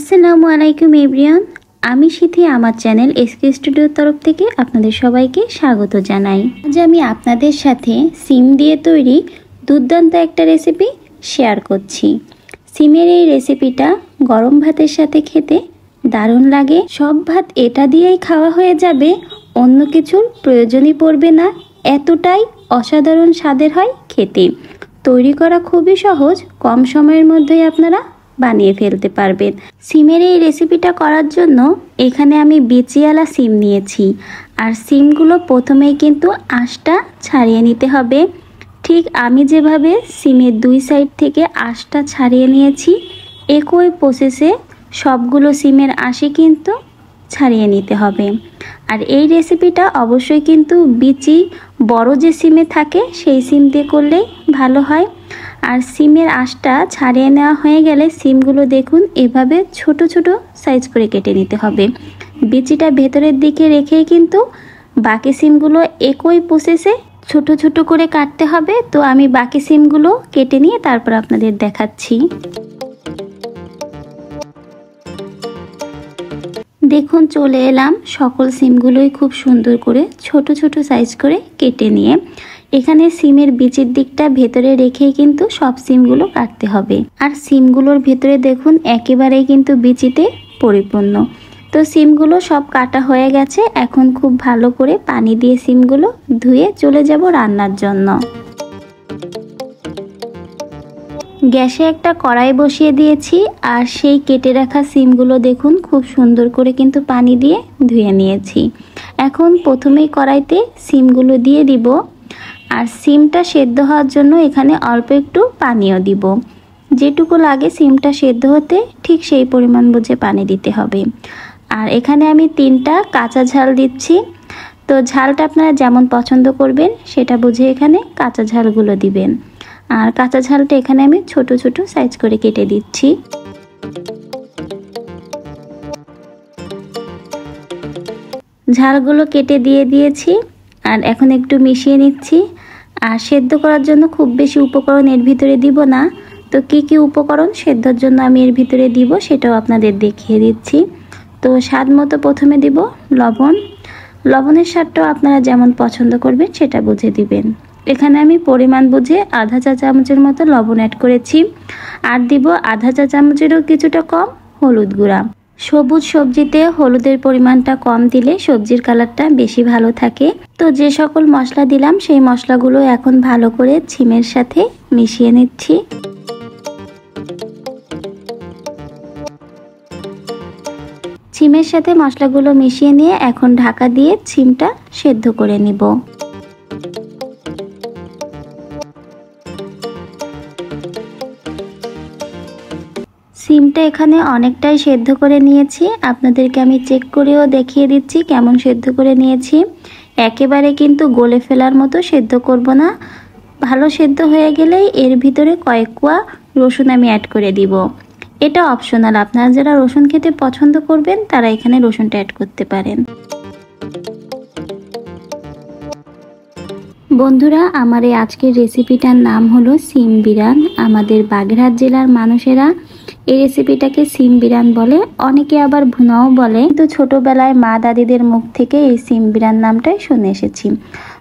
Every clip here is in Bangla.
আসসালামু আলাইকুম এভরিওয়ান, আমি সিথি আমার চ্যানেল এসকে স্টুডিওর তরফ থেকে আপনাদের সবাইকে স্বাগত জানাই। আজ আমি আপনাদের সাথে সিম দিয়ে তৈরি দুর্দান্ত একটা রেসিপি শেয়ার করছি। সিমের এই রেসিপিটা গরম ভাতের সাথে খেতে দারুণ লাগে। সব ভাত এটা দিয়েই খাওয়া হয়ে যাবে, অন্য কিছুর প্রয়োজনই পড়বে না, এতটাই অসাধারণ স্বাদের হয় খেতে। তৈরি করা খুবই সহজ, কম সময়ের মধ্যেই আপনারা বানিয়ে ফেলতে পারবেন। সিমের এই রেসিপিটা করার জন্য এখানে আমি বিচিওয়ালা সিম নিয়েছি, আর সিমগুলো প্রথমেই কিন্তু আঁশটা ছাড়িয়ে নিতে হবে। ঠিক আমি যেভাবে সিমের দুই সাইড থেকে আঁশটা ছাড়িয়ে নিয়েছি, একই প্রসেসে সবগুলো সিমের আঁশই কিন্তু ছাড়িয়ে নিতে হবে। আর এই রেসিপিটা অবশ্যই কিন্তু বিচি বড় যে সিমে থাকে সেই সিম দিয়ে করলেই ভালো হয়। আর সিমের আঁশটা ছাড়িয়ে নেওয়া হয়ে গেলে সিমগুলো দেখুন এভাবে ছোট ছোট সাইজ করে কেটে নিতে হবে। বিচিটা ভেতরের দিকে রেখেই কিন্তু বাকি সিমগুলো একই প্রসেসে ছোট ছোট করে কাটতে হবে। তো আমি বাকি সিমগুলো কেটে নিয়ে তারপর আপনাদের দেখাচ্ছি। দেখুন চলে এলাম সকল সিমগুলোই খুব সুন্দর করে ছোট ছোট সাইজ করে কেটে নিয়ে। এখানে সিমের বিচির দিকটা ভেতরে রেখেই কিন্তু সব সিমগুলো কাটতে হবে। আর সিমগুলোর ভেতরে দেখুন একেবারেই কিন্তু বিচিতে পরিপূর্ণ। তো সিমগুলো সব কাটা হয়ে গেছে, এখন খুব ভালো করে পানি দিয়ে সিমগুলো ধুয়ে চলে যাব রান্নার জন্য। গ্যাসে একটা কড়াই বসিয়ে দিয়েছি, আর সেই কেটে রাখা সিমগুলো দেখুন খুব সুন্দর করে কিন্তু পানি দিয়ে ধুয়ে নিয়েছি। এখন প্রথমেই কড়াইতে সিমগুলো দিয়ে দিব, আর সিমটা সেদ্ধ হওয়ার জন্য এখানে অল্প একটু পানিও দিব। যেটুকু লাগে সিমটা সেদ্ধ হতে ঠিক সেই পরিমাণ বুঝে পানি দিতে হবে। আর এখানে আমি 3টা কাঁচা ঝাল দিচ্ছি। তো ঝালটা আপনারা যেমন পছন্দ করবেন সেটা বুঝে এখানে কাঁচা ঝালগুলো দিবেন। আর কাঁচা ঝালটা এখানে আমি ছোট ছোট সাইজ করে কেটে দিচ্ছি। ঝালগুলো কেটে দিয়ে দিয়েছি, আর এখন একটু মিশিয়ে নিচ্ছি। আর সেদ্ধ করার জন্য খুব বেশি উপকরণ এর ভিতরে দিব না। তো কি কি উপকরণ সেদ্ধর জন্য আমি এর ভিতরে দিব সেটাও আপনাদের দেখিয়ে দিচ্ছি। তো স্বাদ মতো প্রথমে দিব লবণ। লবণের স্বাদটাও আপনারা যেমন পছন্দ করবেন সেটা বুঝে দিবেন। এখানে আমি পরিমাণ বুঝে আধা চা চামচের মতো লবণ অ্যাড করেছি। আর দিব আধা চা চামচেরও কিছুটা কম হলুদ গুঁড়া। সবুজ সবজিতে হলুদের পরিমাণটা কম দিলে সবজির কালারটা বেশি ভালো থাকে। তো যে সকল মশলা দিলাম সেই মশলাগুলো এখন ভালো করে সিমের সাথে মিশিয়ে নিচ্ছি। সিমের সাথে মশলাগুলো মিশিয়ে নিয়ে এখন ঢাকা দিয়ে সিমটা সেদ্ধ করে নিব। সিমটা এখানে অনেকটাই সেদ্ধ করে নিয়েছি, আপনাদেরকে আমি চেক করেও দেখিয়ে দিচ্ছি কেমন সেদ্ধ করে নিয়েছি। একেবারে কিন্তু গলে ফেলার মতো সেদ্ধ করব না, ভালো সেদ্ধ হয়ে গেলেই এর ভিতরে কয়েক কোয়া রসুন আমি অ্যাড করে দিব। এটা অপশনাল, আপনারা যারা রসুন খেতে পছন্দ করবেন তারা এখানে রসুনটা অ্যাড করতে পারেন। বন্ধুরা, আমার এই আজকের রেসিপিটার নাম হলো সিম বিরান। আমাদের বাগেরহাট জেলার মানুষেরা এই রেসিপিটাকে সিম বিরান বলে, অনেকে আবার ভুনাও বলে। তো ছোটবেলায় মা দাদিদের মুখ থেকে এই সিম বিরান নামটাই শুনে এসেছি।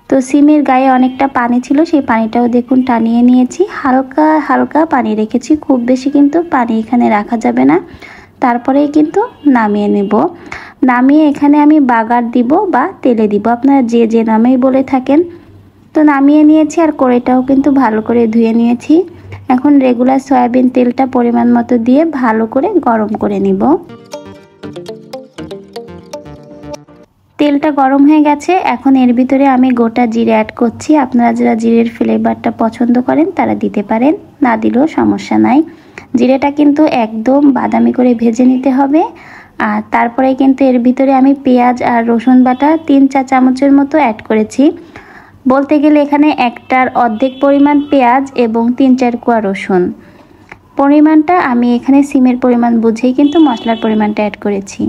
তো সিমের গায়ে অনেকটা পানি ছিল, সেই পানিটাও দেখুন টানিয়ে নিয়েছি। হালকা হালকা পানি রেখেছি, খুব বেশি কিন্তু পানি এখানে রাখা যাবে না। তারপরেই কিন্তু নামিয়ে নেব। নামিয়ে এখানে আমি বাগার দিব বা তেলে দিব, আপনারা যে যে নামেই বলে থাকেন। তো নামিয়ে নিয়েছি, আর কড়াইটাও কিন্তু ভালো করে ধুয়ে নিয়েছি। এখন রেগুলার সয়াবিন তেলটা পরিমাণ মতো দিয়ে ভালো করে গরম করে নিব। তেলটা গরম হয়ে গেছে, এখন এর ভিতরে আমি গোটা জিরে অ্যাড করছি। আপনারা যারা জিরের ফ্লেভারটা পছন্দ করেন তারা দিতে পারেন, না দিলেও সমস্যা নাই। জিরেটা কিন্তু একদম বাদামি করে ভেজে নিতে হবে। আর তারপরে কিন্তু এর ভিতরে আমি পেঁয়াজ আর রসুন বাটা 3 চা চামচের মতো অ্যাড করেছি। বলতে গেলে এখানে একটার অর্ধেক পরিমাণ পেঁয়াজ এবং 3-4 কোয়া রসুন। পরিমাণটা আমি এখানে সিমের পরিমাণ বুঝেই কিন্তু মশলার পরিমাণটা অ্যাড করেছি।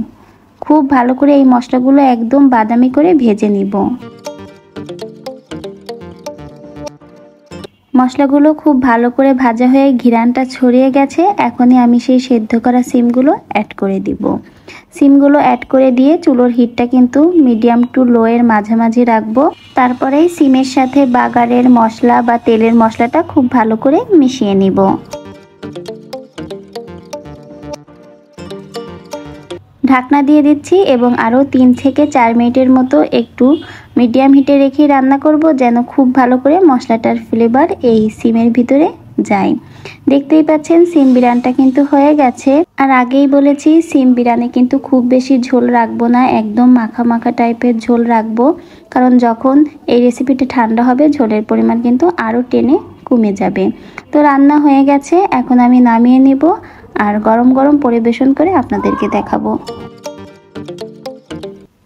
খুব ভালো করে এই মশলাগুলো একদম বাদামি করে ভেজে নিব। মশলাগুলো খুব ভালো করে ভাজা হয়ে ঘিরানটা ছড়িয়ে গেছে। এখনই আমি সেই সেদ্ধ করা সিমগুলো অ্যাড করে দিব। সিমগুলো অ্যাড করে দিয়ে চুলোর হিটটা কিন্তু মিডিয়াম টু লো এর মাঝামাঝি রাখবো। তারপরেই সিমের সাথে বাগারের মশলা বা তেলের মশলাটা খুব ভালো করে মিশিয়ে নিব। ঢাকনা দিয়ে দিচ্ছি এবং আরও 3 থেকে 4 মিনিটের মতো একটু মিডিয়াম হিটে রেখে রান্না করব, যেন খুব ভালো করে মশলাটার ফ্লেভার এই সিমের ভিতরে যায়। দেখতেই পাচ্ছেন সিম বিরিয়ানিটা কিন্তু হয়ে গেছে। আর আগেই বলেছি সিম বিরিয়ানি কিন্তু খুব বেশি ঝোল রাখবো না, একদম মাখা মাখা টাইপের ঝোল রাখবো, কারণ যখন এই রেসিপিটা ঠান্ডা হবে ঝোলের পরিমাণ কিন্তু আরও টেনে কমে যাবে। তো রান্না হয়ে গেছে, এখন আমি নামিয়ে নেব আর গরম গরম পরিবেশন করে আপনাদেরকে দেখাবো।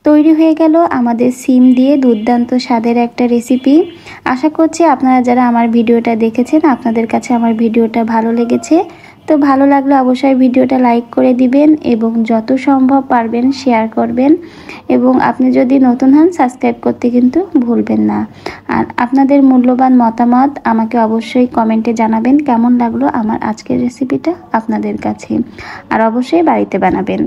তৈরি হয়ে গেল আমাদের সিম দিয়ে দুর্দান্ত স্বাদের একটা রেসিপি। আশা করছি আপনারা যারা আমার ভিডিওটা দেখেছেন আপনাদের কাছে আমার ভিডিওটা ভালো লেগেছে। তো ভালো লাগলে অবশ্যই ভিডিওটা লাইক করে দিবেন এবং যত সম্ভব পারবেন শেয়ার করবেন, এবং আপনি যদি নতুন হন সাবস্ক্রাইব করতে কিন্তু ভুলবেন না। আর আপনাদের মূল্যবান মতামত আমাকে অবশ্যই কমেন্টে জানাবেন কেমন লাগলো আমার আজকের রেসিপিটা আপনাদের কাছে, আর অবশ্যই বাড়িতে বানাবেন।